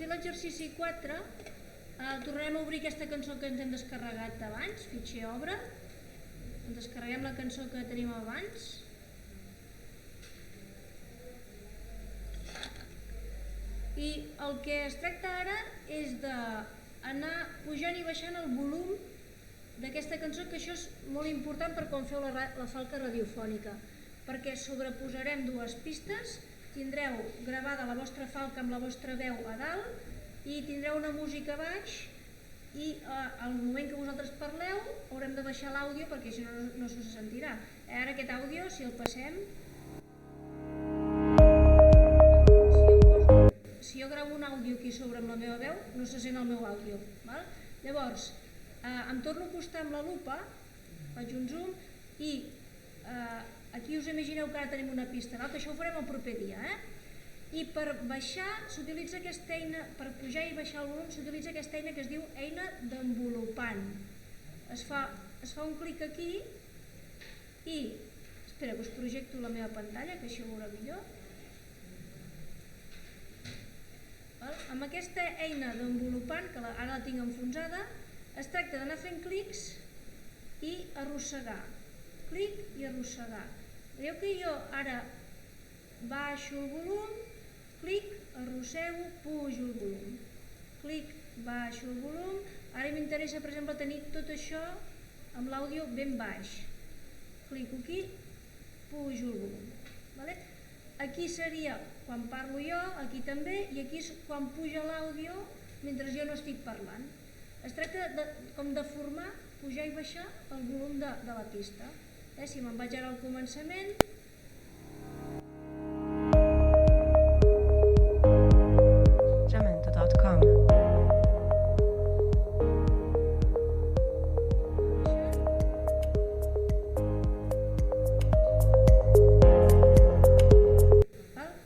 fer l'exercici 4 tornarem a obrir aquesta cançó que ens hem descarregat abans, fitxer obre, ens descarreguem la cançó que tenim abans i el que es tracta ara és d'anar pujant i baixant el volum d'aquesta cançó, que això és molt important per quan feu la falca radiofònica, perquè sobreposarem dues pistes, tindreu gravada la vostra falca amb la vostra veu a dalt i tindreu una música a baix i al moment que vosaltres parleu haurem de baixar l'àudio perquè si no no se sentirà. Ara aquest àudio, si el passem, si jo gravo un àudio aquí sobre amb la meva veu no se sent el meu àudio. Llavors em torno a acostar amb la lupa, faig un zoom i aquí us imagineu que ara tenim una pista, que això ho farem el proper dia. I per baixar s'utilitza aquesta eina, per pujar i baixar el volum s'utilitza aquesta eina que es diu eina d'envolupant. Es fa un clic aquí i, espera que us projecto la meva pantalla que així ho veurà millor. Amb aquesta eina d'envolupant, que ara la tinc enfonsada, es tracta d'anar fent clics i arrossegar. Clic i arrossegar. Veieu que jo ara baixo el volum, clic, arrossego, pujo el volum. Clic, baixo el volum. Ara m'interessa, per exemple, tenir tot això amb l'àudio ben baix. Clico aquí, pujo el volum. Aquí seria quan parlo jo, aquí també, i aquí és quan puja l'àudio mentre jo no estic parlant. Es tracta com de formar, pujar i baixar el volum de la pista. Si me'n vaig ara al començament, Jamendo.com.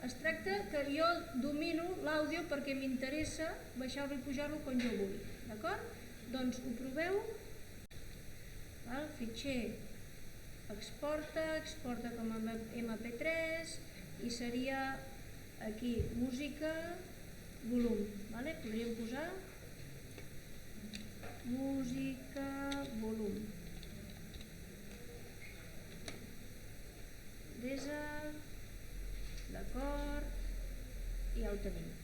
es tracta que jo domino l'àudio perquè m'interessa baixar-lo i pujar-lo quan jo vull. D'acord? Doncs ho proveu. Fitxer exporta com a MP3 i seria aquí música, volum. Podríem posar música, volum. Desa, d'acord, i ja ho tenim.